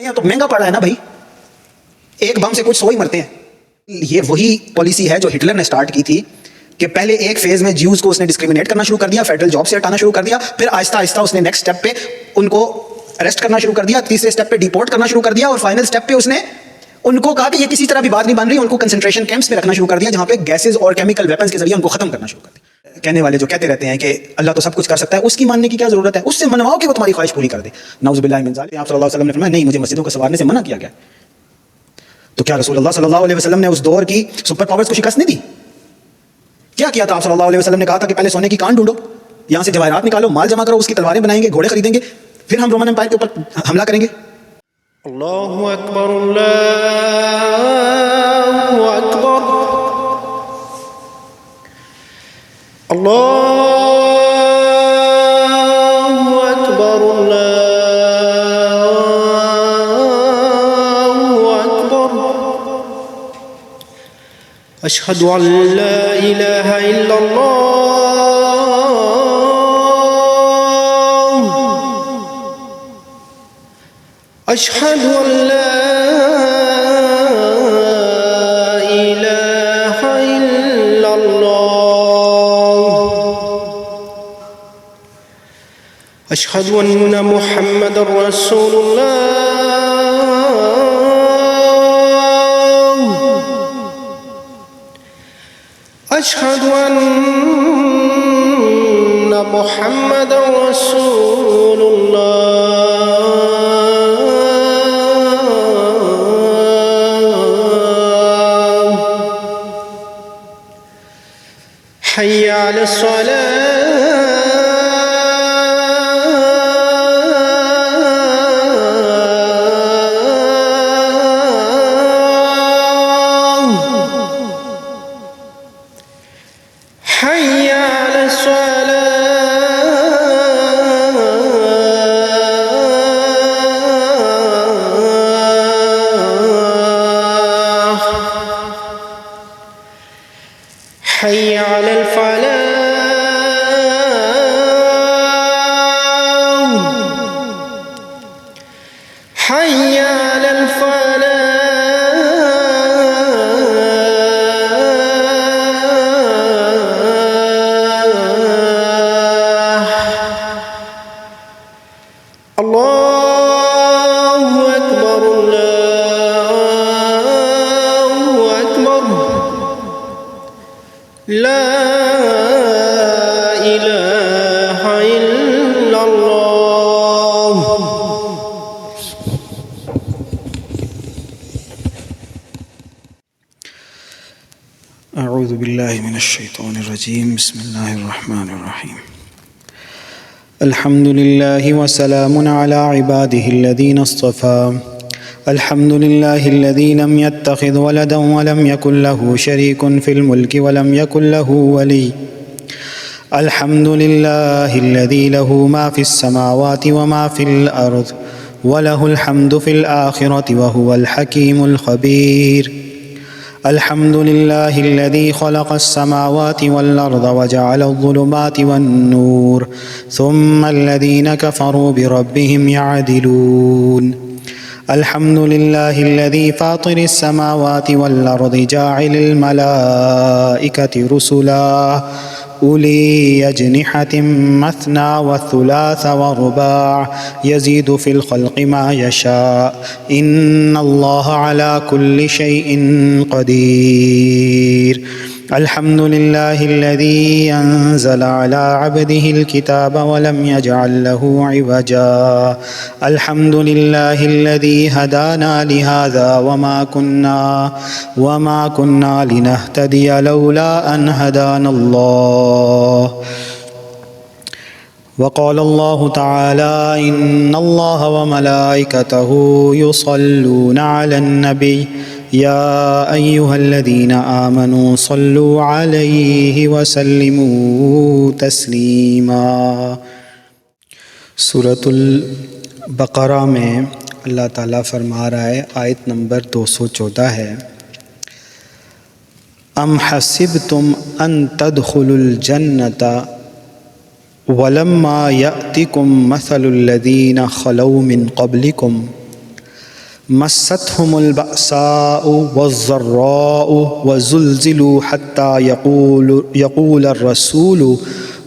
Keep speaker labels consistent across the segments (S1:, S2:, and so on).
S1: ہیں تو مہنگا پڑ رہا ہے نا بھائی, ایک بم سے کچھ 100 ہی مرتے ہیں. یہ وہی پالیسی ہے جو ہٹلر نے سٹارٹ کی تھی کہ پہلے ایک فیز میں جیوز کو اس نے ڈسکریمنیٹ کرنا شروع کر دیا, فیڈرل جاب سے ہٹانا شروع کر دیا, پھر آہستہ آہستہ اس نے نیکسٹ سٹیپ پہ ان کو اریسٹ کرنا شروع کر دیا, تیسرے سٹیپ پہ ڈیپورٹ کرنا شروع کر دیا, اور فائنل سٹیپ پہ اس نے ان کو کہا کہ یہ کسی طرح بھی بات نہیں بن رہی, ان کو کنسنٹریشن کیمپس میں رکھنا شروع کر دیا جہاں پہ گیسز اور کیمیکل ویپنز کے ذریعے ان کو ختم کرنا شروع کر دیا. کہنے والے جو کہتے رہتے ہیں کہ اللہ تو سب کچھ کر سکتا ہے, اس کی ماننے کی کیا ضرورت ہے, اس سے منواؤ کہ وہ تمہاری خواہش پوری کر دے. نعوذ باللہ من ذالک. آپ صلی اللہ علیہ وسلم نے فرمایا نہیں, مجھے مسجدوں کو سنوارنے سے منع کیا گیا. تو کیا رسول اللہ صلی اللہ علیہ وسلم نے اس دور کی سپر پاورز کو شکست نہیں دی؟ کیا کیا تھا آپ صلی اللہ علیہ وسلم نے کہا تھا کہ پہلے سونے کی کان ڈھونڈو, یہاں سے جواہرات نکالو, مال جمع کرو, اس کی تلواریں بنائیں گے, گھوڑے خریدیں گے, پھر ہم رومن امپائر کے اوپر حملہ کریں گے.
S2: اللہ اکبر, اللہ اکبر, اللہ اکبر, اللہ اکبر. اشہد ان لا الہ الا اللہ, اشہد ان لا الہ الا اللہ, اشہد ان محمد رسول اللہ, اشہد ان محمد رسول اللہ. حی علی الصلاة, حی علی الصلاة, حی علی الفلاح, حی علی الفلاح. اللہ اکبر, اللہ اکبر, لا الہ الا اللہ.
S1: اعوذ باللہ من الشیطان الرجیم. بسم اللہ الرحمن الرحیم. الحمد للہ وسلام علی عباده الذین اصطفى. الحمد لله الذي لم يتخذ ولدا ولم يكن له شريك في الملك ولم يكن له ولي. الحمد لله الذي له ما في السماوات وما في الأرض وله الحمد في الآخرة وهو الحكيم الخبير. الحمد لله الذي خلق السماوات والأرض وجعل الظلمات والنور ثم الذين كفروا بربهم يعدلون. الحمد لله الذي فاطر السماوات والأرض جاعل الملائكة رسلا أولي أجنحة مثنى وثلاث ورباع يزيد في الخلق ما يشاء إن الله على كل شيء قدير. الحمد لله الذي أنزل على عبده الكتاب ولم يجعل له عوجا. الحمد لله الذي هدانا لهذا وما كنا لنهتدي لولا أن هدانا الله. وقال الله تعالى إن الله وملائكته يصلون على النبي يا أيها الذين آمنوا صلوا عليه وسلموا تسلیما. سورۃ البقرہ میں اللہ تعالیٰ فرما رہا ہے, آیت نمبر 214 ہے, ام حسبتم ان تدخلوا الجنة ولما يأتكم مثل الذين خلوا من قبلكم مستهم البأساء والضراء وزلزلوا حتى يقول الرسول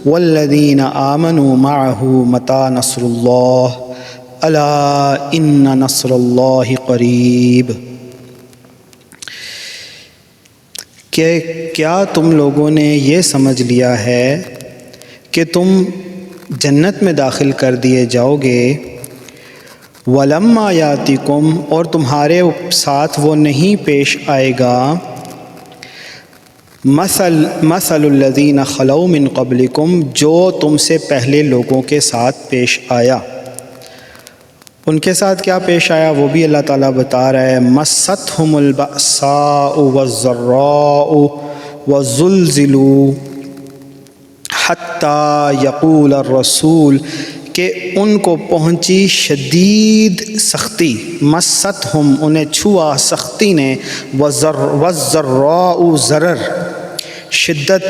S1: والذين آمنوا معه متى نصر الله ألا إن نصر الله قریب۔ کہ کیا تم لوگوں نے یہ سمجھ لیا ہے کہ تم جنت میں داخل کر دیے جاؤ گے، وَلَمَّا يَأْتِكُمْ اور تمہارے ساتھ وہ نہیں پیش آئے گا، مَثَلُ الَّذِينَ خَلَوْا مِن قَبْلِكُمْ جو تم سے پہلے لوگوں کے ساتھ پیش آیا۔ ان کے ساتھ کیا پیش آیا وہ بھی اللہ تعالیٰ بتا رہا ہے، مَسَّتْهُمُ الْبَأْسَاءُ وَالضَّرَّاءُ وَزُلْزِلُوا حَتَّى يَقُولَ الرَّسُولُ کہ ان کو پہنچی شدید سختی، مَسَّتْهُمْ انہیں چھوا سختی نے، وَالضَّرَّاءُ ضرر شدت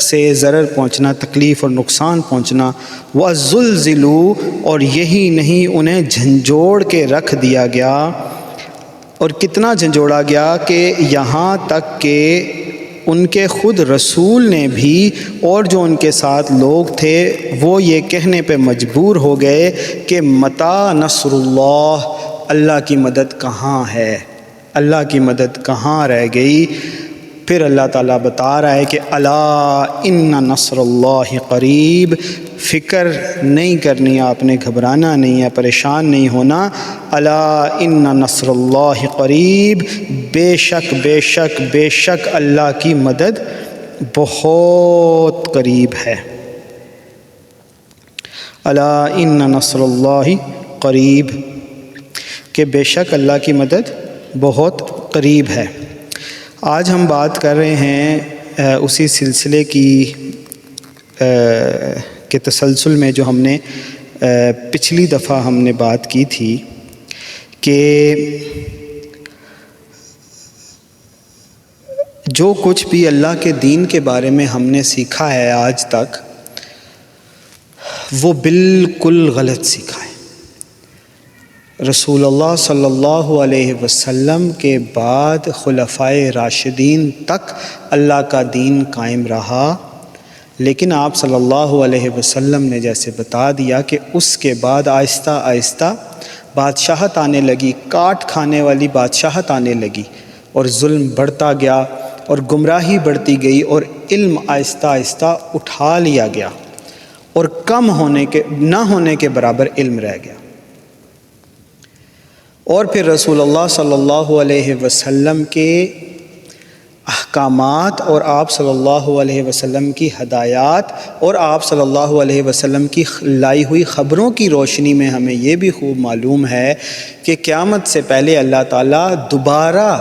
S1: سے ضرر پہنچنا، تکلیف اور نقصان پہنچنا، وَزُلْزِلُوا اور یہی نہیں انہیں جھنجھوڑ کے رکھ دیا گیا، اور کتنا جھنجھوڑا گیا کہ یہاں تک کہ ان کے خود رسول نے بھی اور جو ان کے ساتھ لوگ تھے وہ یہ کہنے پہ مجبور ہو گئے کہ متی نصر اللہ، اللہ کی مدد کہاں ہے، اللہ کی مدد کہاں رہ گئی۔ پھر اللہ تعالیٰ بتا رہا ہے کہ الا ان نصر اللہ قریب، فکر نہیں کرنی آپ نے، گھبرانا نہیں ہے، پریشان نہیں ہونا، الا ان نصر اللہ قریب، بے شک بے شک بے شک اللہ کی مدد بہت قریب ہے۔ الا ان نصر اللہ قریب کہ بے شک اللہ کی مدد بہت قریب ہے۔ آج ہم بات کر رہے ہیں اسی سلسلے کی کے تسلسل میں جو ہم نے پچھلی دفعہ ہم نے بات کی تھی کہ جو کچھ بھی اللہ کے دین کے بارے میں ہم نے سیکھا ہے آج تک وہ بالکل غلط سیکھا ہے۔ رسول اللہ صلی اللہ علیہ وسلم کے بعد خلفائے راشدین تک اللہ کا دین قائم رہا، لیکن آپ صلی اللہ علیہ وسلم نے جیسے بتا دیا کہ اس کے بعد آہستہ آہستہ بادشاہت آنے لگی، کاٹ کھانے والی بادشاہت آنے لگی، اور ظلم بڑھتا گیا اور گمراہی بڑھتی گئی، اور علم آہستہ آہستہ اٹھا لیا گیا، اور کم نہ ہونے کے برابر علم رہ گیا۔ اور پھر رسول اللہ صلی اللہ علیہ وسلم کے احکامات اور آپ صلی اللہ علیہ وسلم کی ہدایات اور آپ صلی اللہ علیہ وسلم کی لائی ہوئی خبروں کی روشنی میں ہمیں یہ بھی خوب معلوم ہے کہ قیامت سے پہلے اللہ تعالیٰ دوبارہ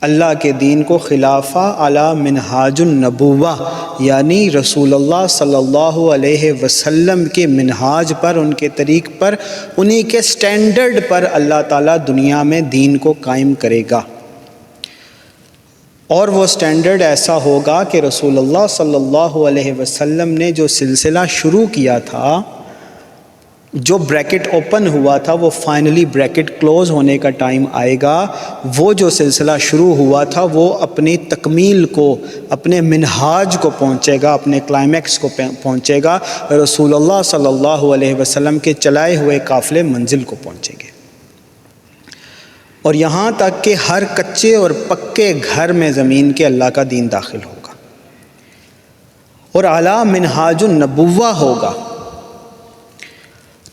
S1: اللہ کے دین کو خلافہ علی منہاج النبوہ، یعنی رسول اللہ صلی اللہ علیہ وسلم کے منہاج پر، ان کے طریق پر، انہی کے سٹینڈرڈ پر اللہ تعالیٰ دنیا میں دین کو قائم کرے گا۔ اور وہ سٹینڈرڈ ایسا ہوگا کہ رسول اللہ صلی اللہ علیہ وسلم نے جو سلسلہ شروع کیا تھا، جو بریکٹ اوپن ہوا تھا، وہ فائنلی بریکٹ کلوز ہونے کا ٹائم آئے گا۔ وہ جو سلسلہ شروع ہوا تھا وہ اپنی تکمیل کو، اپنے منہاج کو پہنچے گا، اپنے کلائمیکس کو پہنچے گا، رسول اللہ صلی اللہ علیہ وسلم کے چلائے ہوئے قافلے منزل کو پہنچیں گے، اور یہاں تک کہ ہر کچے اور پکے گھر میں زمین کے اللہ کا دین داخل ہوگا، اور اعلیٰ منہاج النبوہ ہوگا۔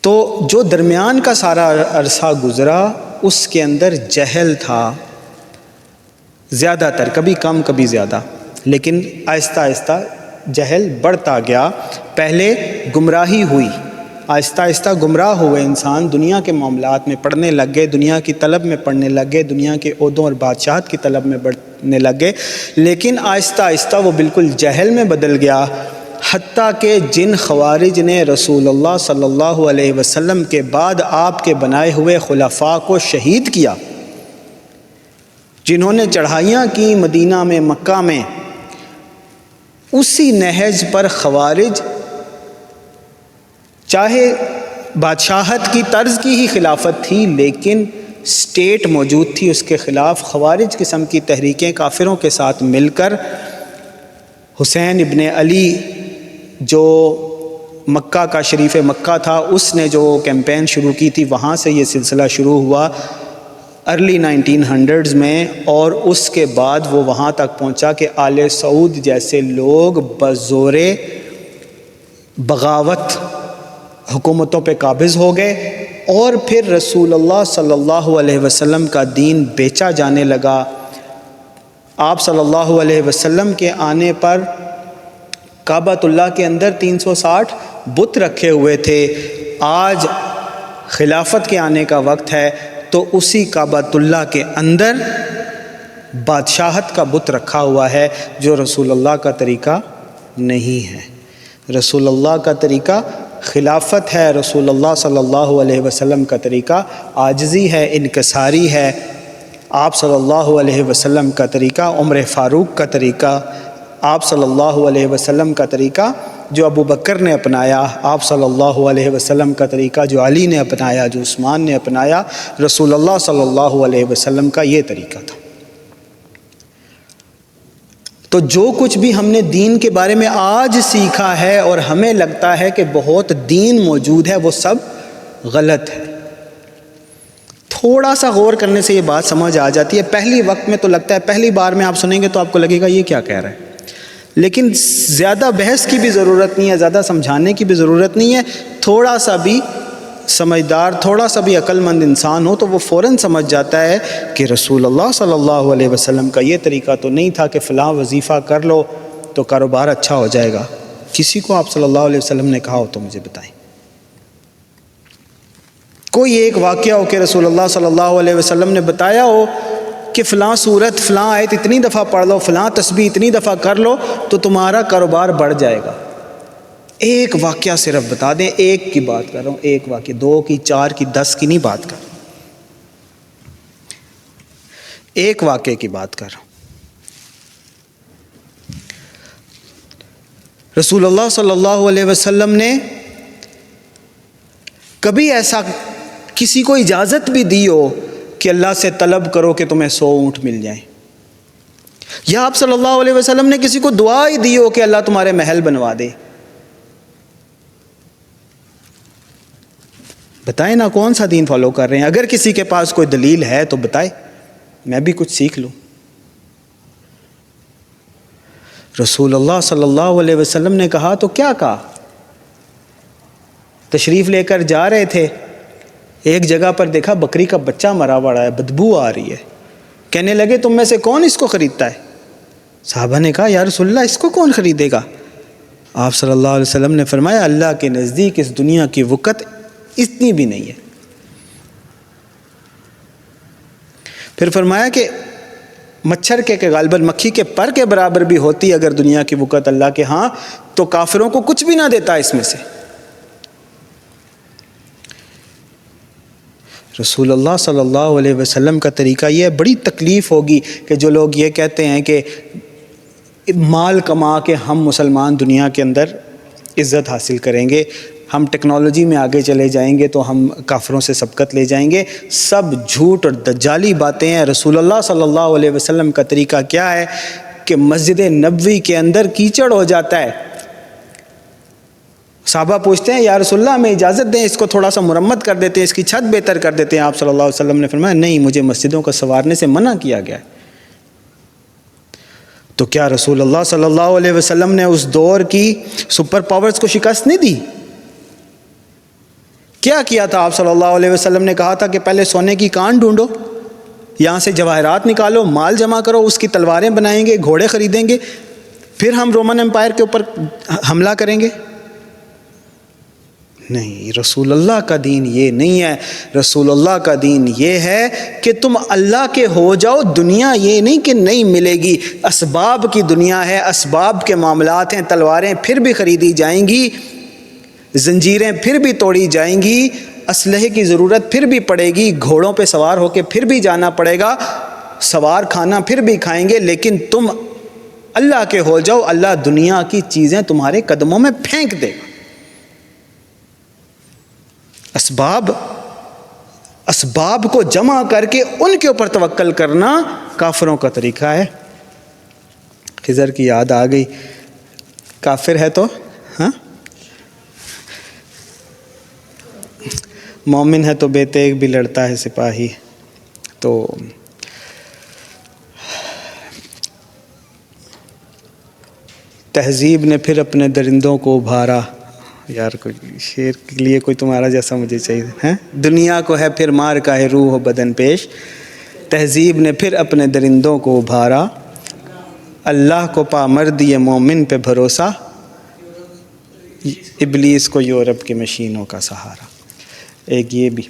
S1: تو جو درمیان کا سارا عرصہ گزرا اس کے اندر جہل تھا زیادہ تر، کبھی کم کبھی زیادہ، لیکن آہستہ آہستہ جہل بڑھتا گیا۔ پہلے گمراہی ہوئی، آہستہ آہستہ گمراہ ہوئے انسان، دنیا کے معاملات میں پڑھنے لگ گئے، دنیا کی طلب میں پڑھنے لگ گئے، دنیا کے عہدوں اور بادشاہت کی طلب میں بڑھنے لگ گئے، لیکن آہستہ آہستہ وہ بالکل جہل میں بدل گیا، حتیٰ کہ جن خوارج نے رسول اللہ صلی اللہ علیہ وسلم کے بعد آپ کے بنائے ہوئے خلفاء کو شہید کیا، جنہوں نے چڑھائیاں کی مدینہ میں، مکہ میں، اسی نہج پر خوارج چاہے بادشاہت کی طرز کی ہی خلافت تھی، لیکن اسٹیٹ موجود تھی، اس کے خلاف خوارج قسم کی تحریکیں کافروں کے ساتھ مل کر حسین ابن علی جو مکہ کا شریف مکہ تھا، اس نے جو کیمپین شروع کی تھی، وہاں سے یہ سلسلہ شروع ہوا ارلی 1900s میں، اور اس کے بعد وہ وہاں تک پہنچا کہ آل سعود جیسے لوگ بزور بغاوت حکومتوں پہ قابض ہو گئے، اور پھر رسول اللہ صلی اللہ علیہ وسلم کا دین بیچا جانے لگا۔ آپ صلی اللہ علیہ وسلم کے آنے پر کعبۃ اللہ کے اندر 360 بت رکھے ہوئے تھے۔ آج خلافت کے آنے کا وقت ہے تو اسی کعبۃ اللہ کے اندر بادشاہت کا بت رکھا ہوا ہے، جو رسول اللہ کا طریقہ نہیں ہے۔ رسول اللہ کا طریقہ خلافت ہے، رسول اللہ صلی اللہ علیہ وسلم کا طریقہ عاجزی ہے، انکساری ہے۔ آپ صلی اللہ علیہ وسلم کا طریقہ عمر فاروق کا طریقہ، آپ صلی اللہ علیہ وسلم کا طریقہ جو ابو بکر نے اپنایا، آپ صلی اللہ علیہ وسلم کا طریقہ جو علی نے اپنایا، جو عثمان نے اپنایا، رسول اللہ صلی اللہ علیہ وسلم کا یہ طریقہ تھا۔ تو جو کچھ بھی ہم نے دین کے بارے میں آج سیکھا ہے اور ہمیں لگتا ہے کہ بہت دین موجود ہے، وہ سب غلط ہے۔ تھوڑا سا غور کرنے سے یہ بات سمجھ آ جاتی ہے۔ پہلی وقت میں تو لگتا ہے، پہلی بار میں آپ سنیں گے تو آپ کو لگے گا یہ کیا کہہ رہا ہے، لیکن زیادہ بحث کی بھی ضرورت نہیں ہے، زیادہ سمجھانے کی بھی ضرورت نہیں ہے۔ تھوڑا سا بھی سمجھدار، تھوڑا سا بھی عقل مند انسان ہو تو وہ فوراً سمجھ جاتا ہے کہ رسول اللہ صلی اللہ علیہ وسلم کا یہ طریقہ تو نہیں تھا کہ فلاں وظیفہ کر لو تو کاروبار اچھا ہو جائے گا۔ کسی کو آپ صلی اللہ علیہ وسلم نے کہا ہو تو مجھے بتائیں، کوئی ایک واقعہ ہو کہ رسول اللہ صلی اللہ علیہ وسلم نے بتایا ہو کہ فلاں صورت، فلاں آیت اتنی دفعہ پڑھ لو، فلاں تسبیح اتنی دفعہ کر لو تو تمہارا کاروبار بڑھ جائے گا۔ ایک واقعہ صرف بتا دیں، ایک کی بات کر رہا ہوں، ایک واقعہ، 2 کی، 4 کی، 10 کی نہیں بات کر، ایک واقعے کی بات کر رہا ہوں۔ رسول اللہ صلی اللہ علیہ وسلم نے کبھی ایسا کسی کو اجازت بھی دی ہو کہ اللہ سے طلب کرو کہ تمہیں 100 اونٹ مل جائیں، یا آپ صلی اللہ علیہ وسلم نے کسی کو دعا ہی دی ہو کہ اللہ تمہارے محل بنوا دے؟ بتائیں نا کون سا دین فالو کر رہے ہیں؟ اگر کسی کے پاس کوئی دلیل ہے تو بتائے، میں بھی کچھ سیکھ لوں۔ رسول اللہ صلی اللہ علیہ وسلم نے کہا تو کیا کہا؟ تشریف لے کر جا رہے تھے، ایک جگہ پر دیکھا بکری کا بچہ مرا پڑا ہے، بدبو آ رہی ہے۔ کہنے لگے تم میں سے کون اس کو خریدتا ہے؟ صحابہ نے کہا یا رسول اللہ اس کو کون خریدے گا؟ آپ صلی اللہ علیہ وسلم نے فرمایا اللہ کے نزدیک اس دنیا کی وقت اتنی بھی نہیں ہے۔ پھر فرمایا کہ مچھر کے غالباً مکھی کے پر کے برابر بھی ہوتی اگر دنیا کی وقت اللہ کے ہاں، تو کافروں کو کچھ بھی نہ دیتا اس میں سے۔ رسول اللہ صلی اللہ علیہ وسلم کا طریقہ یہ ہے۔ بڑی تکلیف ہوگی کہ جو لوگ یہ کہتے ہیں کہ مال کما کے ہم مسلمان دنیا کے اندر عزت حاصل کریں گے، ہم ٹیکنالوجی میں آگے چلے جائیں گے تو ہم کافروں سے سبقت لے جائیں گے، سب جھوٹ اور دجالی باتیں ہیں۔ رسول اللہ صلی اللہ علیہ وسلم کا طریقہ کیا ہے کہ مسجد نبوی کے اندر کیچڑ ہو جاتا ہے، صحابہ پوچھتے ہیں یا رسول اللہ ہمیں اجازت دیں، اس کو تھوڑا سا مرمت کر دیتے ہیں، اس کی چھت بہتر کر دیتے ہیں۔ آپ صلی اللہ علیہ وسلم نے فرمایا نہیں، مجھے مسجدوں کو سنوارنے سے منع کیا گیا ہے۔ تو کیا رسول اللہ صلی اللہ علیہ وسلم نے اس دور کی سپر پاورز کو شکست نہیں دی؟ کیا کیا تھا آپ صلی اللہ علیہ وسلم نے؟ کہا تھا کہ پہلے سونے کی کان ڈھونڈو، یہاں سے جواہرات نکالو، مال جمع کرو، اس کی تلواریں بنائیں گے، گھوڑے خریدیں گے، پھر ہم رومن امپائر کے اوپر حملہ کریں گے۔ نہیں، رسول اللہ کا دین یہ نہیں ہے۔ رسول اللہ کا دین یہ ہے کہ تم اللہ کے ہو جاؤ۔ دنیا یہ نہیں کہ نہیں ملے گی، اسباب کی دنیا ہے، اسباب کے معاملات ہیں، تلواریں پھر بھی خریدی جائیں گی، زنجیریں پھر بھی توڑی جائیں گی، اسلحے کی ضرورت پھر بھی پڑے گی، گھوڑوں پہ سوار ہو کے پھر بھی جانا پڑے گا، سوار کھانا پھر بھی کھائیں گے، لیکن تم اللہ کے ہو جاؤ، اللہ دنیا کی چیزیں تمہارے قدموں میں پھینک دے گا۔ اسباب کو جمع کر کے ان کے اوپر توکل کرنا کافروں کا طریقہ ہے۔ خضر کی یاد آ گئی، کافر ہے تو ہاں، مومن ہے تو بے تیغ بھی لڑتا ہے سپاہی۔ تو تہذیب نے پھر اپنے درندوں کو ابھارا، یار کوئی شعر کے لیے کوئی تمہارا جیسا مجھے چاہیے ہیں۔ دنیا کو ہے پھر مار کا ہے روح و بدن پیش، تہذیب نے پھر اپنے درندوں کو ابھارا، اللہ کو پا مردی مومن پہ بھروسہ، ابلیس کو یورپ کی مشینوں کا سہارا۔ ایک یہ بھی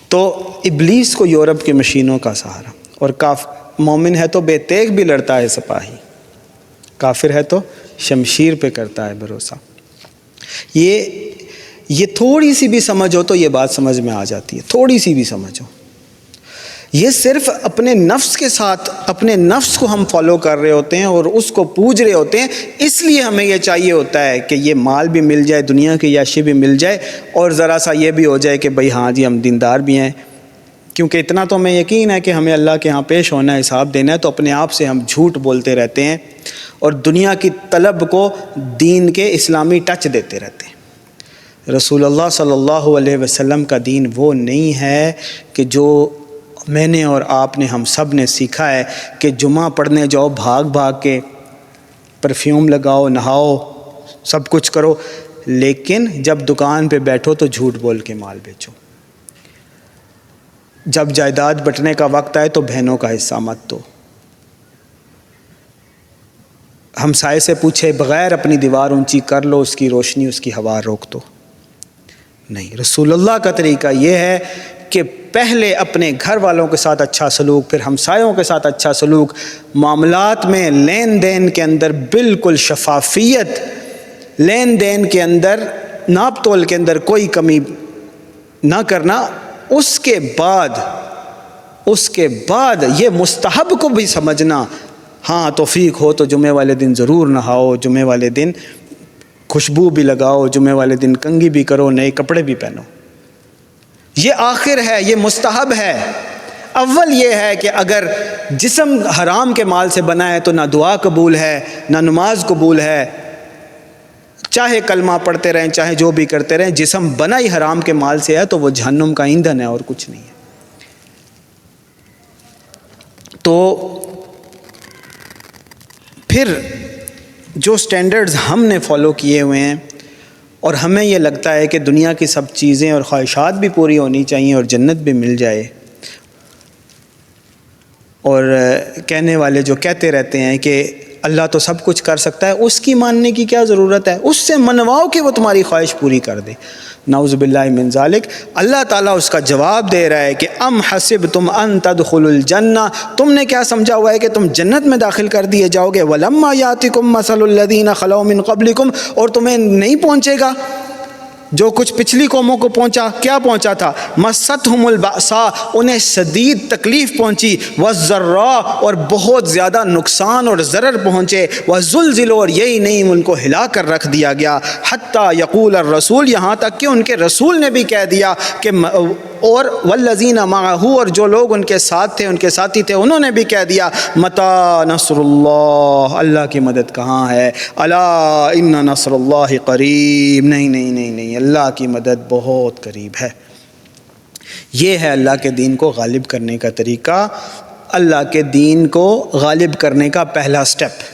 S1: تو ابلیس کو یورپ کی مشینوں کا سہارا، اور مومن ہے تو بے تیغ بھی لڑتا ہے سپاہی، کافر ہے تو شمشیر پہ کرتا ہے بھروسہ۔ یہ تھوڑی سی بھی سمجھ ہو تو یہ بات سمجھ میں آ جاتی ہے، تھوڑی سی بھی سمجھ ہو۔ یہ صرف اپنے نفس کے ساتھ، اپنے نفس کو ہم فالو کر رہے ہوتے ہیں اور اس کو پوج رہے ہوتے ہیں، اس لیے ہمیں یہ چاہیے ہوتا ہے کہ یہ مال بھی مل جائے، دنیا کی عیاشی بھی مل جائے، اور ذرا سا یہ بھی ہو جائے کہ بھئی ہاں جی ہم دیندار بھی ہیں، کیونکہ اتنا تو ہمیں یقین ہے کہ ہمیں اللہ کے ہاں پیش ہونا ہے، حساب دینا ہے، تو اپنے آپ سے ہم جھوٹ بولتے رہتے ہیں اور دنیا کی طلب کو دین کے اسلامی ٹچ دیتے رہتے ہیں۔ رسول اللہ صلی اللہ علیہ وسلم کا دین وہ نہیں ہے کہ جو میں نے اور آپ نے، ہم سب نے سیکھا ہے کہ جمعہ پڑھنے جاؤ بھاگ بھاگ کے، پرفیوم لگاؤ، نہاؤ، سب کچھ کرو، لیکن جب دکان پہ بیٹھو تو جھوٹ بول کے مال بیچو، جب جائیداد بٹنے کا وقت آئے تو بہنوں کا حصہ مت دو، ہمسائے سے پوچھے بغیر اپنی دیوار اونچی کر لو، اس کی روشنی، اس کی ہوا روک دو۔ نہیں، رسول اللہ کا طریقہ یہ ہے کہ پہلے اپنے گھر والوں کے ساتھ اچھا سلوک، پھر ہمسایوں کے ساتھ اچھا سلوک، معاملات میں لین دین کے اندر بالکل شفافیت، لین دین کے اندر ناپ تول کے اندر کوئی کمی نہ کرنا۔ اس کے بعد یہ مستحب کو بھی سمجھنا، ہاں توفیق ہو تو جمعے والے دن ضرور نہاؤ، جمعے والے دن خوشبو بھی لگاؤ، جمعے والے دن کنگھی بھی کرو، نئے کپڑے بھی پہنو، یہ آخر ہے، یہ مستحب ہے۔ اول یہ ہے کہ اگر جسم حرام کے مال سے بنا ہے تو نہ دعا قبول ہے، نہ نماز قبول ہے، چاہے کلمہ پڑھتے رہیں، چاہے جو بھی کرتے رہیں، جسم بنا ہی حرام کے مال سے ہے تو وہ جہنم کا ایندھن ہے اور کچھ نہیں ہے۔ تو پھر جو سٹینڈرڈز ہم نے فالو کیے ہوئے ہیں، اور ہمیں یہ لگتا ہے کہ دنیا کی سب چیزیں اور خواہشات بھی پوری ہونی چاہیے اور جنت بھی مل جائے، اور کہنے والے جو کہتے رہتے ہیں کہ اللہ تو سب کچھ کر سکتا ہے، اس کی ماننے کی کیا ضرورت ہے؟ اس سے منواؤ کہ وہ تمہاری خواہش پوری کر دے۔ نعوذ باللہ من ذالک۔ اللہ تعالیٰ اس کا جواب دے رہا ہے کہ ام حسبتم ان تدخلوا الجنہ، تم نے کیا سمجھا ہوا ہے کہ تم جنت میں داخل کر دیے جاؤ گے؟ ولما یاتکم مثل الذین خلو من قبلکم، اور تمہیں نہیں پہنچے گا جو کچھ پچھلی قوموں کو پہنچا۔ کیا پہنچا تھا؟ مستہم البأساء، انہیں شدید تکلیف پہنچی، والضراء، اور بہت زیادہ نقصان اور ضرر پہنچے، وزلزلوا، اور یہی نہیں ان کو ہلا کر رکھ دیا گیا، حتی یقول الرسول، یہاں تک کہ ان کے رسول نے بھی کہہ دیا کہ، اور والذین معہ، اور جو لوگ ان کے ساتھ تھے، ان کے ساتھی تھے، انہوں نے بھی کہہ دیا، متی نصر اللہ، اللہ کی مدد کہاں ہے؟ الا ان نصر اللہ قریب، نہیں، اللہ کی مدد بہت قریب ہے۔ یہ ہے اللہ کے دین کو غالب کرنے کا طریقہ، اللہ کے دین کو غالب کرنے کا پہلا سٹیپ۔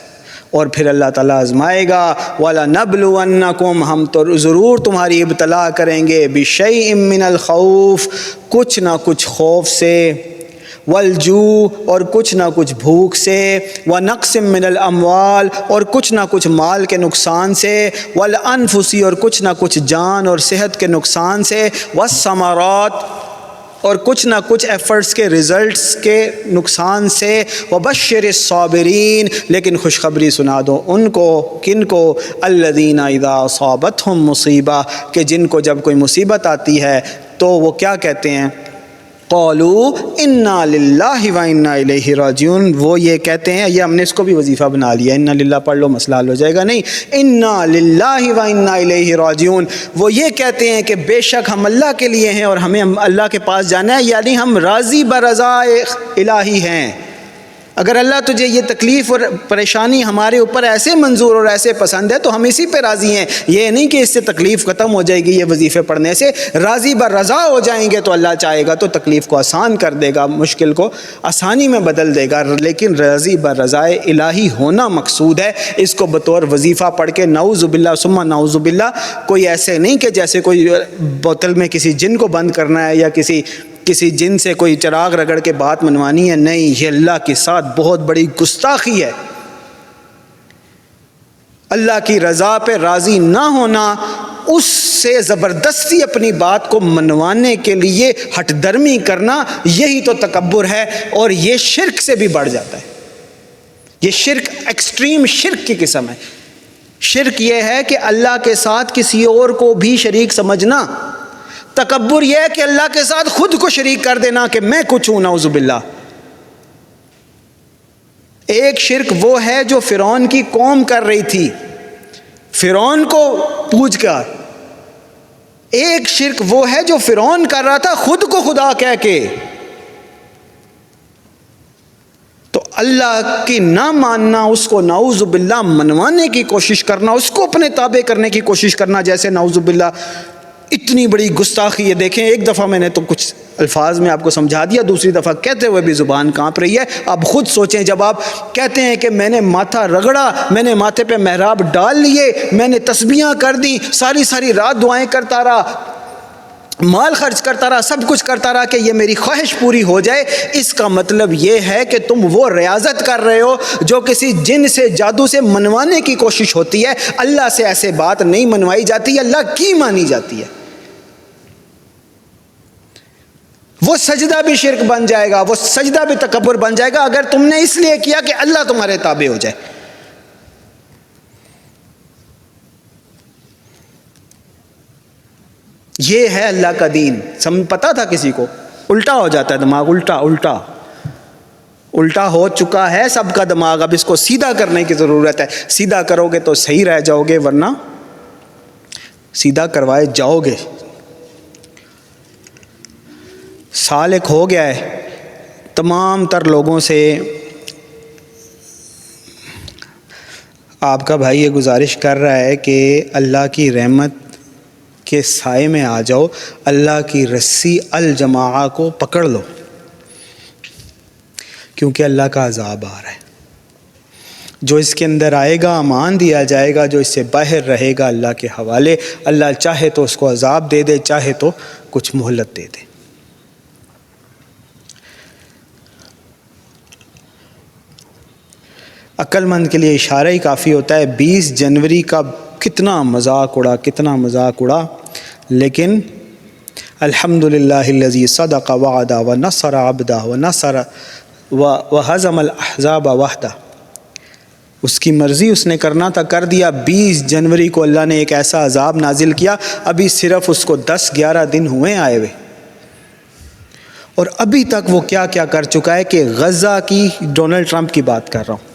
S1: اور پھر اللہ تعالیٰ آزمائے گا، وَلَنَبْلُوَنَّكُمْ، ہم تو ضرور تمہاری ابتلا کریں گے، بِشَيْءٍ مِّنَ الْخَوْفِ، کچھ نہ کچھ خوف سے، والجوع، اور کچھ نہ کچھ بھوک سے، ونقص من الاموال، اور کچھ نہ کچھ مال کے نقصان سے، والانفس، اور کچھ نہ کچھ جان اور صحت کے نقصان سے، والثمرات، اور کچھ نہ کچھ ایفرٹس کے ریزلٹس کے نقصان سے، وبشر الصابرین، لیکن خوشخبری سنا دو ان کو، کن کو؟ الذین اذا اصابتہم مصیبہ، کہ جن کو جب کوئی مصیبت آتی ہے تو وہ کیا کہتے ہیں؟ قالوا انا للہ و انا الیہ راجعون، وہ یہ کہتے ہیں، یہ ہم نے اس کو بھی وظیفہ بنا لیا، انا للہ پڑھ لو مسئلہ حل ہو جائے گا، نہیں، انا للہ و انا الیہ راجعون، وہ یہ کہتے ہیں کہ بے شک ہم اللہ کے لیے ہیں اور ہمیں اللہ کے پاس جانا ہے، یعنی ہم راضی برضا الہی ہیں۔ اگر اللہ تجھے یہ تکلیف اور پریشانی ہمارے اوپر ایسے منظور اور ایسے پسند ہے تو ہم اسی پہ راضی ہیں، یہ نہیں کہ اس سے تکلیف ختم ہو جائے گی یہ وظیفے پڑھنے سے، راضی برضا ہو جائیں گے تو اللہ چاہے گا تو تکلیف کو آسان کر دے گا، مشکل کو آسانی میں بدل دے گا، لیکن راضی برضا الہی ہونا مقصود ہے۔ اس کو بطور وظیفہ پڑھ کے نعوذ باللہ ثم نعوذ باللہ، کوئی ایسے نہیں کہ جیسے کوئی بوتل میں کسی جن کو بند کرنا ہے یا کسی جن سے کوئی چراغ رگڑ کے بات منوانی ہے، نہیں، یہ اللہ کے ساتھ بہت بڑی گستاخی ہے۔ اللہ کی رضا پہ راضی نہ ہونا، اس سے زبردستی اپنی بات کو منوانے کے لیے ہٹ درمی کرنا، یہی تو تکبر ہے، اور یہ شرک سے بھی بڑھ جاتا ہے۔ یہ شرک ایکسٹریم شرک کی قسم ہے۔ شرک یہ ہے کہ اللہ کے ساتھ کسی اور کو بھی شریک سمجھنا، تکبر یہ ہے کہ اللہ کے ساتھ خود کو شریک کر دینا کہ میں کچھ ہوں، نعوذ باللہ۔ ایک شرک وہ ہے جو فرعون کی قوم کر رہی تھی، فرعون کو پوج کر، ایک شرک وہ ہے جو فرعون کر رہا تھا خود کو خدا کہہ کے۔ تو اللہ کی نہ ماننا، اس کو نعوذ باللہ منوانے کی کوشش کرنا، اس کو اپنے تابع کرنے کی کوشش کرنا، جیسے نعوذ باللہ اتنی بڑی گستاخی ہے۔ دیکھیں، ایک دفعہ میں نے تو کچھ الفاظ میں آپ کو سمجھا دیا، دوسری دفعہ کہتے ہوئے بھی زبان کانپ رہی ہے۔ آپ خود سوچیں، جب آپ کہتے ہیں کہ میں نے ماتھا رگڑا، میں نے ماتھے پہ محراب ڈال لیے، میں نے تسبیحاں کر دی، ساری رات دعائیں کرتا رہا، مال خرچ کرتا رہا، سب کچھ کرتا رہا کہ یہ میری خواہش پوری ہو جائے، اس کا مطلب یہ ہے کہ تم وہ ریاضت کر رہے ہو جو کسی جن سے، جادو سے منوانے کی کوشش ہوتی ہے۔ اللہ سے ایسے بات نہیں منوائی جاتی، اللہ کی مانی جاتی ہے۔ وہ سجدہ بھی شرک بن جائے گا، وہ سجدہ بھی تکبر بن جائے گا اگر تم نے اس لیے کیا کہ اللہ تمہارے تابع ہو جائے۔ یہ ہے اللہ کا دین۔ پتا تھا کسی کو؟ الٹا ہو جاتا ہے دماغ، الٹا ہو چکا ہے سب کا دماغ، اب اس کو سیدھا کرنے کی ضرورت ہے۔ سیدھا کرو گے تو صحیح رہ جاؤ گے، ورنہ سیدھا کروائے جاؤ گے۔ سال ایک ہو گیا ہے، تمام تر لوگوں سے آپ کا بھائی یہ گزارش کر رہا ہے کہ اللہ کی رحمت کے سائے میں آ جاؤ، اللہ کی رسی الجماع کو پکڑ لو، کیونکہ اللہ کا عذاب آ رہا ہے۔ جو اس کے اندر آئے گا امان دیا جائے گا، جو اس سے باہر رہے گا اللہ کے حوالے۔ اللہ چاہے تو اس کو عذاب دے دے، چاہے تو کچھ مہلت دے دے۔ عقل مند کے لیے اشارہ ہی کافی ہوتا ہے۔ 20 جنوری کا کتنا مذاق اڑا، لیکن الحمدللہ الذی صدق وعدہ ونصر عبدہ وہزم الاحزاب وحدہ، اس کی مرضی اس نے کرنا تھا، کر دیا۔ 20 جنوری کو اللہ نے ایک ایسا عذاب نازل کیا، ابھی صرف اس کو 10-11 دن ہوئے آئے ہوئے، اور ابھی تک وہ کیا کیا کر چکا ہے کہ غزہ کی، ڈونلڈ ٹرمپ کی بات کر رہا ہوں،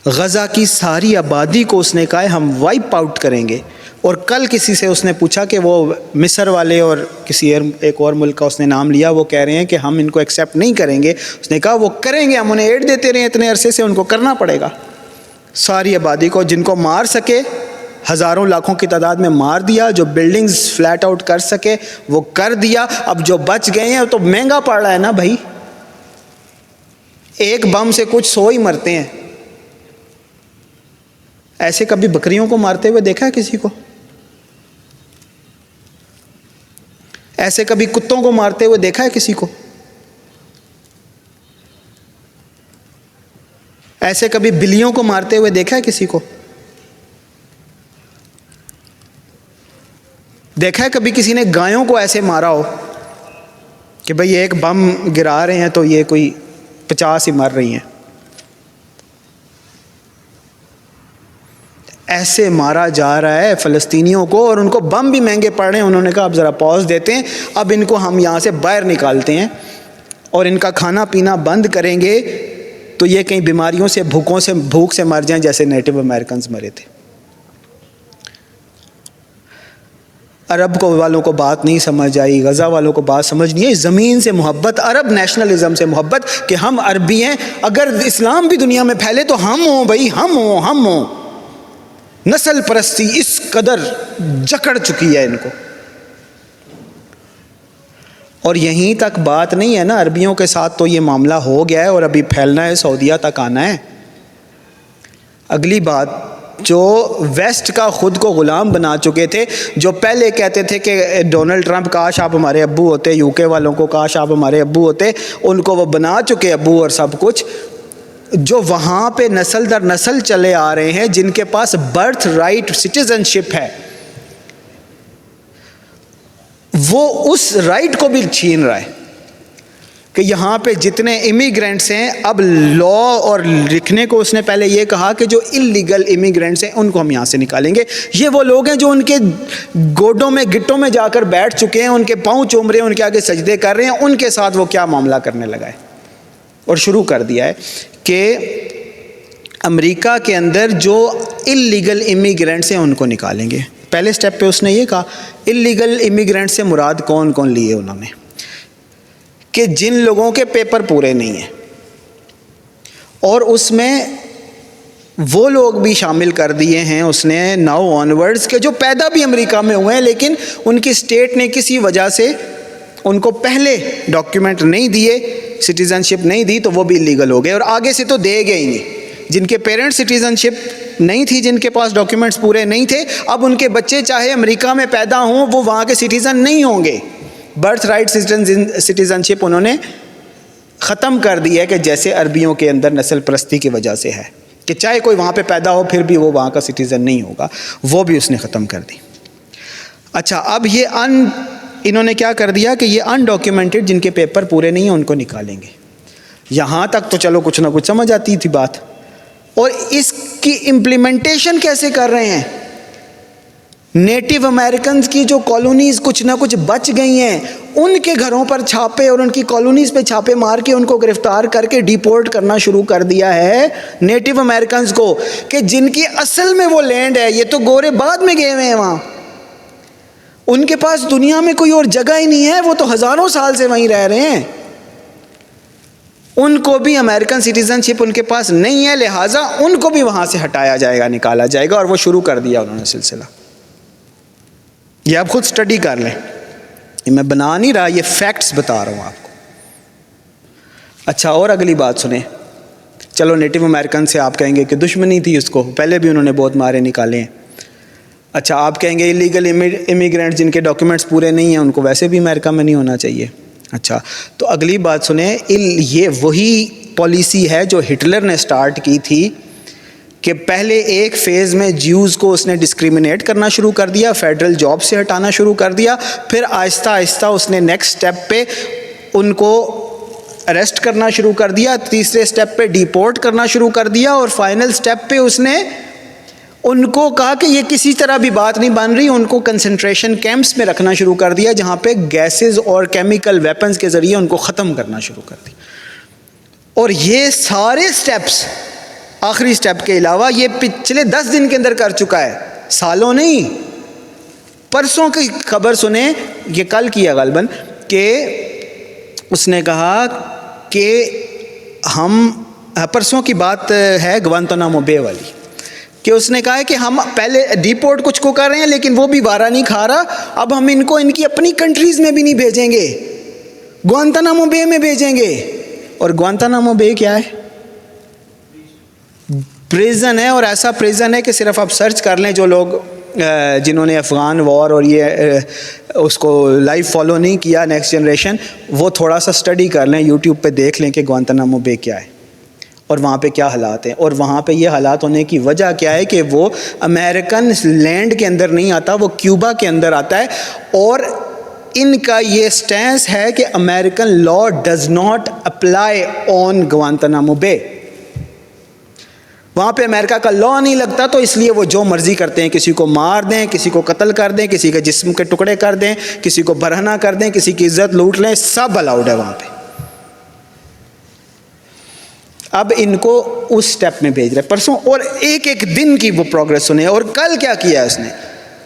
S1: غزہ کی ساری آبادی کو اس نے کہا ہے ہم وائپ آؤٹ کریں گے۔ اور کل کسی سے اس نے پوچھا کہ وہ مصر والے اور کسی ایک اور ملک کا اس نے نام لیا، وہ کہہ رہے ہیں کہ ہم ان کو ایکسیپٹ نہیں کریں گے۔ اس نے کہا وہ کریں گے، ہم انہیں ایڈ دیتے رہے اتنے عرصے سے، ان کو کرنا پڑے گا۔ ساری آبادی کو، جن کو مار سکے ہزاروں لاکھوں کی تعداد میں مار دیا، جو بلڈنگز فلیٹ آؤٹ کر سکے وہ کر دیا۔ اب جو بچ گئے ہیں تو مہنگا پڑ رہا ہے نا بھائی، ایک بم سے کچھ 100 ہی مرتے ہیں۔ ایسے کبھی بکریوں کو مارتے ہوئے دیکھا ہے کسی کو؟ ایسے کبھی کتوں کو مارتے ہوئے دیکھا ہے کسی کو؟ ایسے کبھی بلیوں کو مارتے ہوئے دیکھا ہے کسی کو؟ دیکھا ہے کبھی کسی نے گایوں کو ایسے مارا ہو کہ بھئی ایک بم گرا رہے ہیں تو یہ کوئی 50 ہی مر رہی ہیں؟ ایسے مارا جا رہا ہے فلسطینیوں کو، اور ان کو بم بھی مہنگے پڑ رہے ہیں۔ انہوں نے کہا اب ذرا پاز دیتے ہیں، اب ان کو ہم یہاں سے باہر نکالتے ہیں، اور ان کا کھانا پینا بند کریں گے تو یہ کہیں بیماریوں سے بھوک سے مر جائیں جیسے نیٹو امریکنز مرے تھے. عرب والوں کو بات نہیں سمجھ آئی, غزہ والوں کو بات سمجھ نہیں آئی. زمین سے محبت, عرب نیشنلزم سے محبت کہ ہم عربی ہیں, اگر اسلام بھی دنیا میں پھیلے تو ہم ہوں بھائی, ہم ہوں. نسل پرستی اس قدر جکڑ چکی ہے ان کو. اور یہیں تک بات نہیں ہے نا, عربیوں کے ساتھ تو یہ معاملہ ہو گیا ہے اور ابھی پھیلنا ہے, سعودیہ تک آنا ہے. اگلی بات, جو ویسٹ کا خود کو غلام بنا چکے تھے, جو پہلے کہتے تھے کہ ڈونلڈ ٹرمپ کاش آپ ہمارے ابو ہوتے, یو کے والوں کو کاش آپ ہمارے ابو ہوتے, ان کو وہ بنا چکے ابو اور سب کچھ. جو وہاں پہ نسل در نسل چلے آ رہے ہیں, جن کے پاس برتھ رائٹ سٹیزن شپ ہے, وہ اس رائٹ کو بھی چھین رہا ہے کہ یہاں پہ جتنے امیگرینٹس ہیں, اب لا اور لکھنے کو اس نے پہلے یہ کہا کہ جو انلیگل امیگرینٹس ہیں ان کو ہم یہاں سے نکالیں گے. یہ وہ لوگ ہیں جو ان کے گوڈوں میں گٹوں میں جا کر بیٹھ چکے ہیں, ان کے پاؤں چوم رہے ہیں, ان کے آگے سجدے کر رہے ہیں. ان کے ساتھ وہ کیا معاملہ کرنے لگا ہے اور شروع کر دیا ہے کہ امریکہ کے اندر جو انلیگل امیگرینٹس ہیں ان کو نکالیں گے. پہلے سٹیپ پہ اس نے یہ کہا انلیگل امیگرینٹ سے مراد کون کون لیے انہوں نے, کہ جن لوگوں کے پیپر پورے نہیں ہیں, اور اس میں وہ لوگ بھی شامل کر دیے ہیں اس نے ناؤ آنورڈز کے جو پیدا بھی امریکہ میں ہوئے ہیں لیکن ان کی اسٹیٹ نے کسی وجہ سے ان کو پہلے ڈاکیومنٹ نہیں دیے, سٹیزن شپ نہیں دی, تو وہ بھی انلیگل ہو گئے. اور آگے سے تو دے گئے ہی نہیں. جن کے پیرنٹ سٹیزن شپ نہیں تھی, جن کے پاس ڈاکیومنٹس پورے نہیں تھے, اب ان کے بچے چاہے امریکہ میں پیدا ہوں وہ وہاں کے سٹیزن نہیں ہوں گے. برتھ رائٹ سٹیزن شپ انہوں نے ختم کر دی ہے کہ جیسے عربیوں کے اندر نسل پرستی کی وجہ سے ہے کہ چاہے کوئی وہاں پہ پیدا ہو پھر بھی وہ وہاں کا سٹیزن نہیں ہوگا, وہ بھی اس نے ختم کر دی. اچھا, اب یہ انہوں نے کیا کر دیا کہ یہ انڈاکیومنٹڈ جن کے پیپر پورے نہیں ہیں ان کو نکالیں گے. یہاں تک تو چلو کچھ نہ کچھ سمجھ آتی تھی بات. اور اس کی امپلیمنٹیشن کیسے کر رہے ہیں؟ نیٹو امریکنز کی جو کالونیز کچھ نہ کچھ بچ گئی ہیں, ان کے گھروں پر چھاپے اور ان کی کالونیز پہ چھاپے مار کے ان کو گرفتار کر کے ڈیپورٹ کرنا شروع کر دیا ہے نیٹو امریکنز کو, کہ جن کی اصل میں وہ لینڈ ہے. یہ تو گورے بعد میں گئے ہوئے ہیں وہاں, ان کے پاس دنیا میں کوئی اور جگہ ہی نہیں ہے, وہ تو ہزاروں سال سے وہیں رہ رہے ہیں. ان کو بھی امریکن سٹیزن شپ ان کے پاس نہیں ہے, لہٰذا ان کو بھی وہاں سے ہٹایا جائے گا, نکالا جائے گا. اور وہ شروع کر دیا انہوں نے سلسلہ. یہ آپ خود سٹڈی کر لیں, یہ میں بنا نہیں رہا, یہ فیکٹس بتا رہا ہوں آپ کو. اچھا, اور اگلی بات سنیں. چلو نیٹو امریکن سے آپ کہیں گے کہ دشمنی تھی اس کو, پہلے بھی انہوں نے بہت مارے نکالے ہیں. اچھا, آپ کہیں گے انلیگل امیگرینٹ جن کے ڈاکیومنٹس پورے نہیں ہیں ان کو ویسے بھی امریکہ میں نہیں ہونا چاہیے. اچھا, تو اگلی بات سنیں. یہ وہی پالیسی ہے جو ہٹلر نے سٹارٹ کی تھی کہ پہلے ایک فیز میں جیوز کو اس نے ڈسکریمنیٹ کرنا شروع کر دیا, فیڈرل جاب سے ہٹانا شروع کر دیا, پھر آہستہ آہستہ اس نے نیکسٹ سٹیپ پہ ان کو اریسٹ کرنا شروع کر دیا, تیسرے سٹیپ پہ ڈیپورٹ کرنا شروع کر دیا, اور فائنل سٹیپ پہ اس نے ان کو کہا کہ یہ کسی طرح بھی بات نہیں بن رہی, ان کو کنسنٹریشن کیمپس میں رکھنا شروع کر دیا جہاں پہ گیسز اور کیمیکل ویپنز کے ذریعے ان کو ختم کرنا شروع کر دیا. اور یہ سارے سٹیپس آخری سٹیپ کے علاوہ یہ پچھلے 10 دن کے اندر کر چکا ہے, سالوں نہیں. پرسوں کی خبر سنیں, یہ کل کی ہے غالباً, کہ اس نے کہا کہ ہم, پرسوں کی بات ہے گوانتانامو بے والی, کہ اس نے کہا ہے کہ ہم پہلے ڈیپورٹ کچھ کو کر رہے ہیں لیکن وہ بھی وارہ نہیں کھا رہا, اب ہم ان کو ان کی اپنی کنٹریز میں بھی نہیں بھیجیں گے, گوانتانامو بے میں بھیجیں گے. اور گوانتانامو بے کیا ہے؟ پریزن ہے, اور ایسا پریزن ہے کہ صرف آپ سرچ کر لیں, جو لوگ جنہوں نے افغان وار اور یہ اس کو لائیو فالو نہیں کیا, نیکسٹ جنریشن, وہ تھوڑا سا سٹڈی کر لیں, یوٹیوب پہ دیکھ لیں کہ گوانتانامو بے کیا ہے اور وہاں پہ کیا حالات ہیں. اور وہاں پہ یہ حالات ہونے کی وجہ کیا ہے کہ وہ امریکن لینڈ کے اندر نہیں آتا, وہ کیوبا کے اندر آتا ہے. اور ان کا یہ سٹینس ہے کہ American law does not apply on Guantanamo بے. وہاں پہ امریکہ کا لا نہیں لگتا, تو اس لیے وہ جو مرضی کرتے ہیں, کسی کو مار دیں, کسی کو قتل کر دیں, کسی کے جسم کے ٹکڑے کر دیں, کسی کو برہنہ کر دیں, کسی کی عزت لوٹ لیں, سب الاؤڈ ہے وہاں پہ. اب ان کو اس سٹیپ میں بھیج رہے پرسوں، اور ایک ایک دن کی وہ پروگرس سنے. اور کل کیا کیا اس نے؟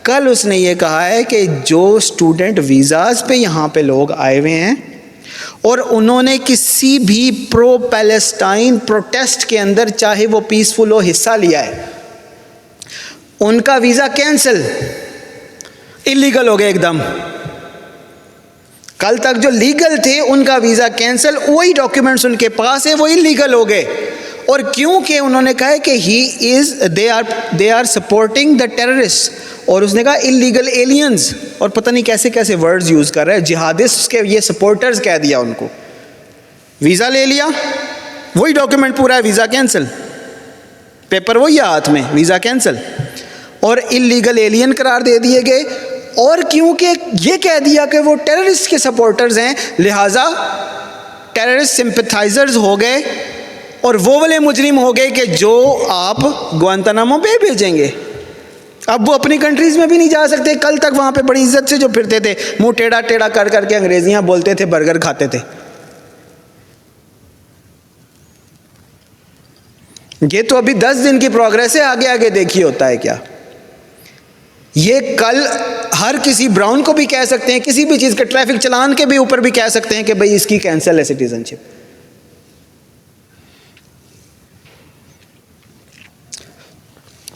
S1: کل اس نے یہ کہا ہے کہ جو اسٹوڈنٹ ویزاز پہ یہاں پہ لوگ آئے ہوئے ہیں اور انہوں نے کسی بھی پرو پیلسٹائن پروٹیسٹ کے اندر چاہے وہ پیسفل ہو حصہ لیا ہے، ان کا ویزا کینسل، اللیگل ہو گئے ایک دم. کل تک جو لیگل تھے ان کا ویزا کینسل، وہی ڈاکیومنٹس ان کے پاس ہے، وہ اللیگل ہو گئے. اور کیونکہ انہوں نے کہا کہ they are supporting the terrorist, اور اس نے کہا اللیگل ایلینز، اور پتہ نہیں کیسے کیسے ورڈز یوز کر رہا ہے، جہادسٹ کے یہ سپورٹرز کہہ دیا ان کو. ویزا لے لیا، وہی ڈاکیومنٹ پورا ہے، ویزا کینسل، پیپر وہی ہاتھ میں، ویزا کینسل، اور اللیگل ایلین قرار دے دیے گئے. اور کیونکہ یہ کہہ دیا کہ وہ ٹیررسٹ کے سپورٹرز ہیں، لہٰذا ٹیررسٹ سمپتھائزرز ہو گئے، اور وہ والے مجرم ہو گئے کہ جو آپ گوانتانامو بے بھیجیں گے. اب وہ اپنی کنٹریز میں بھی نہیں جا سکتے. کل تک وہاں پہ بڑی عزت سے جو پھرتے تھے، منہ ٹیڑھا ٹیڑھا کر کر کے انگریزیاں بولتے تھے، برگر کھاتے تھے. یہ تو ابھی 10 دن کی پروگرس ہے، آگے آگے دیکھیے ہوتا ہے کیا. یہ کل ہر کسی براؤن کو بھی کہہ سکتے ہیں، کسی بھی چیز کے ٹریفک چلان کے بھی اوپر بھی کہہ سکتے ہیں کہ بھئی اس کی کینسل ہے سٹیزن شپ.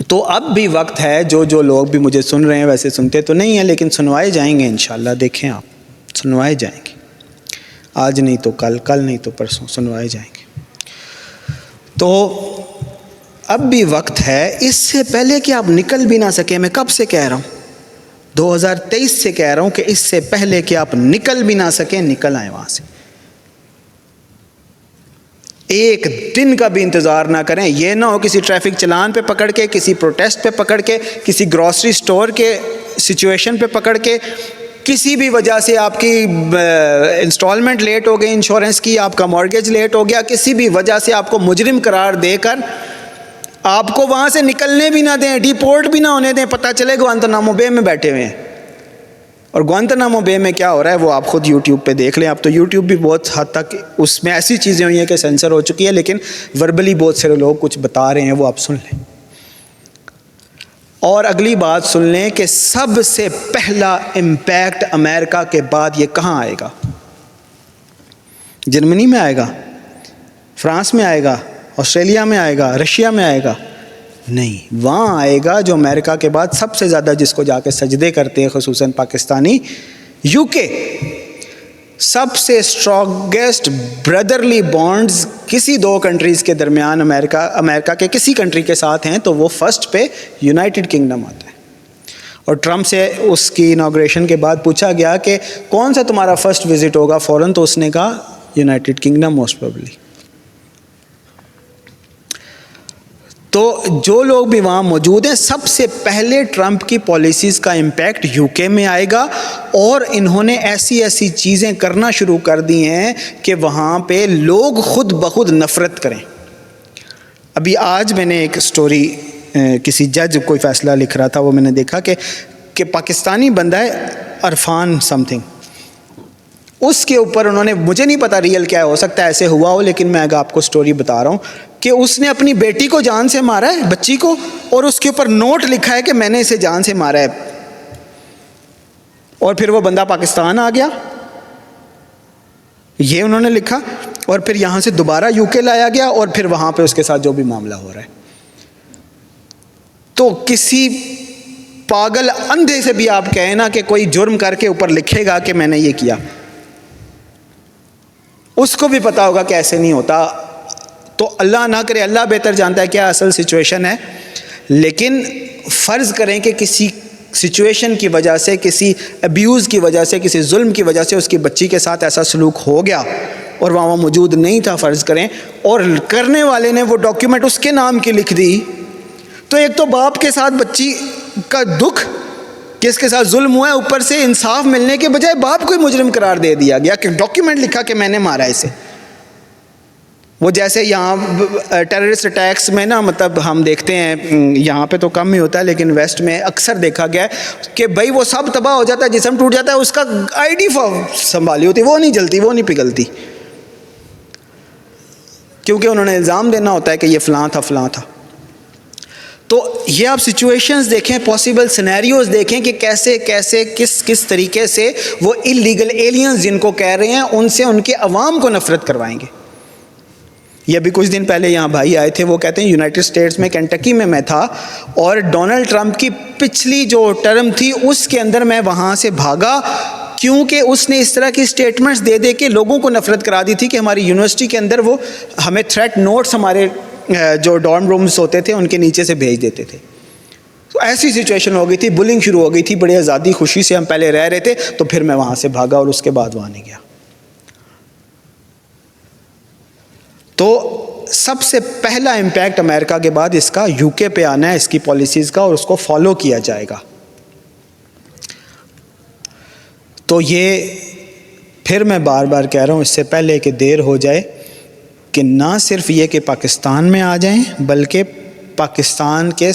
S1: تو اب بھی وقت ہے، جو لوگ بھی مجھے سن رہے ہیں، ویسے سنتے تو نہیں ہیں لیکن سنوائے جائیں گے انشاءاللہ. دیکھیں آپ، سنوائے جائیں گے، آج نہیں تو کل، کل نہیں تو پرسوں سنوائے جائیں گے. تو اب بھی وقت ہے، اس سے پہلے کہ آپ نکل بھی نہ سکیں. میں کب سے کہہ رہا ہوں، 2023 سے کہہ رہا ہوں کہ اس سے پہلے کہ آپ نکل بھی نہ سکیں، نکل آئیں وہاں سے. ایک دن کا بھی انتظار نہ کریں. یہ نہ ہو کسی ٹریفک چلان پہ پکڑ کے، کسی پروٹیسٹ پہ پکڑ کے، کسی گروسری سٹور کے سچویشن پہ پکڑ کے، کسی بھی وجہ سے آپ کی انسٹالمنٹ لیٹ ہو گئی انشورنس کی، آپ کا مارگیج لیٹ ہو گیا، کسی بھی وجہ سے آپ کو مجرم قرار دے کر آپ کو وہاں سے نکلنے بھی نہ دیں، ڈیپورٹ بھی نہ ہونے دیں. پتہ چلے گوانتانامو بے میں بیٹھے ہوئے ہیں. اور گوانتانامو بے میں کیا ہو رہا ہے وہ آپ خود یوٹیوب پہ دیکھ لیں. اب تو یوٹیوب بھی بہت حد تک اس میں ایسی چیزیں ہوئی ہیں کہ سینسر ہو چکی ہے، لیکن وربلی بہت سے لوگ کچھ بتا رہے ہیں، وہ آپ سن لیں. اور اگلی بات سن لیں کہ سب سے پہلا امپیکٹ امریکہ کے بعد یہ کہاں آئے گا؟ جرمنی میں آئے گا؟ فرانس میں آئے گا؟ آسٹریلیا میں آئے گا؟ رشیا میں آئے گا؟ نہیں، وہاں آئے گا جو امریکہ کے بعد سب سے زیادہ جس کو جا کے سجدے کرتے ہیں، خصوصاً پاکستانی، یو کے. سب سے اسٹرانگیسٹ بردرلی بانڈز کسی دو کنٹریز کے درمیان امریکہ کے کسی کنٹری کے ساتھ ہیں تو وہ فرسٹ پہ یونائٹڈ کنگڈم آتا ہے. اور ٹرمپ سے اس کی انوگریشن کے بعد پوچھا گیا کہ کون سا تمہارا فرسٹ وزٹ ہوگا فوراً، تو اس نے کہا یونائٹڈ کنگڈم موسٹ پروبلی. تو جو لوگ بھی وہاں موجود ہیں، سب سے پہلے ٹرمپ کی پالیسیز کا امپیکٹ یو کے میں آئے گا. اور انہوں نے ایسی ایسی چیزیں کرنا شروع کر دی ہیں کہ وہاں پہ لوگ خود بخود نفرت کریں. ابھی آج میں نے ایک سٹوری، کسی جج کوئی فیصلہ لکھ رہا تھا، وہ میں نے دیکھا کہ پاکستانی بندہ ہے عرفان سم تھنگ، اس کے اوپر انہوں نے، مجھے نہیں پتا ریئل کیا ہو سکتا ہے ایسے ہوا ہو، لیکن میں آپ کو سٹوری بتا رہا ہوں کہ اس نے اپنی بیٹی کو جان سے مارا ہے، بچی کو، اور اس کے اوپر نوٹ لکھا ہے کہ میں نے اسے جان سے مارا ہے. اور پھر وہ بندہ پاکستان آ گیا، یہ انہوں نے لکھا، اور پھر یہاں سے دوبارہ یو کے لایا گیا، اور پھر وہاں پہ اس کے ساتھ جو بھی معاملہ ہو رہا ہے. تو کسی پاگل اندھے سے بھی آپ کہیں نا کہ کوئی جرم کر کے اوپر لکھے گا کہ میں نے یہ کیا، اس کو بھی پتا ہوگا کہ ایسے نہیں ہوتا. تو اللہ نہ کرے، اللہ بہتر جانتا ہے کیا اصل سچویشن ہے، لیکن فرض کریں کہ کسی سچویشن کی وجہ سے، کسی ابیوز کی وجہ سے، کسی ظلم کی وجہ سے اس کی بچی کے ساتھ ایسا سلوک ہو گیا اور وہاں موجود نہیں تھا فرض کریں، اور کرنے والے نے وہ ڈاکیومنٹ اس کے نام کی لکھ دی، تو ایک تو باپ کے ساتھ بچی کا دکھ کہ اس کے ساتھ ظلم ہوا ہے، اوپر سے انصاف ملنے کے بجائے باپ کو ہی مجرم قرار دے دیا گیا کہ ڈاکیومنٹ لکھا کہ میں نے مارا اسے. وہ جیسے یہاں ٹیررسٹ اٹیکس میں نا، مطلب ہم دیکھتے ہیں یہاں پہ تو کم ہی ہوتا ہے لیکن ویسٹ میں اکثر دیکھا گیا ہے کہ بھائی وہ سب تباہ ہو جاتا ہے، جسم ٹوٹ جاتا ہے، اس کا آئی ڈی سنبھالی ہوتی، وہ نہیں جلتی، وہ نہیں پگھلتی. کیونکہ انہوں نے الزام دینا ہوتا ہے کہ یہ فلاں تھا فلاں تھا. تو یہ آپ سچویشنز دیکھیں، پاسبل سینیریوز دیکھیں کہ کیسے کیسے کس طریقے سے وہ اللیگل ایلینز جن کو کہہ رہے ہیں ان سے ان کے عوام کو نفرت کروائیں گے. یہ ابھی کچھ دن پہلے یہاں بھائی آئے تھے، وہ کہتے ہیں یونائٹڈ اسٹیٹس میں کینٹکی میں تھا اور ڈونلڈ ٹرمپ کی پچھلی جو ٹرم تھی اس کے اندر میں وہاں سے بھاگا کیونکہ اس نے اس طرح کی اسٹیٹمنٹس دے دے کے لوگوں کو نفرت کرا دی تھی کہ ہماری یونیورسٹی کے اندر وہ ہمیں تھریٹ نوٹس ہمارے جو ڈارم رومز ہوتے تھے ان کے نیچے سے بھیج دیتے تھے. تو ایسی سچویشن ہو گئی تھی، بلنگ شروع ہو گئی تھی، بڑی آزادی خوشی سے ہم پہلے رہ رہے تھے، تو پھر میں وہاں سے بھاگا اور اس کے بعد وہاں نہیں گیا. تو سب سے پہلا امپیکٹ امریکہ کے بعد اس کا یو کے پہ آنا ہے، اس کی پالیسیز کا، اور اس کو فالو کیا جائے گا. تو یہ پھر میں بار بار کہہ رہا ہوں اس سے پہلے کہ دیر ہو جائے کہ نہ صرف یہ کہ پاکستان میں آ جائیں بلکہ پاکستان کے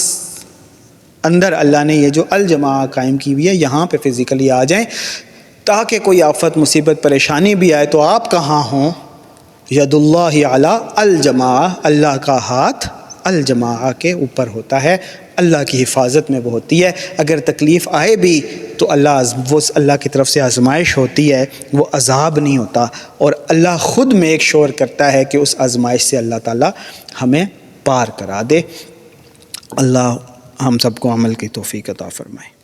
S1: اندر اللہ نے یہ جو الجماع قائم کی ہوئی ہے یہاں پہ فزیکلی آ جائیں، تاکہ کوئی آفت مصیبت پریشانی بھی آئے تو آپ کہاں ہوں. ید اللہ علی الجماع، اللہ کا ہاتھ الجماع کے اوپر ہوتا ہے، اللہ کی حفاظت میں وہ ہوتی ہے. اگر تکلیف آئے بھی تو اللہ کی طرف سے آزمائش ہوتی ہے، وہ عذاب نہیں ہوتا، اور اللہ خود میک شور کرتا ہے کہ اس آزمائش سے اللہ تعالیٰ ہمیں پار کرا دے. اللہ ہم سب کو عمل کی توفیق عطا فرمائے.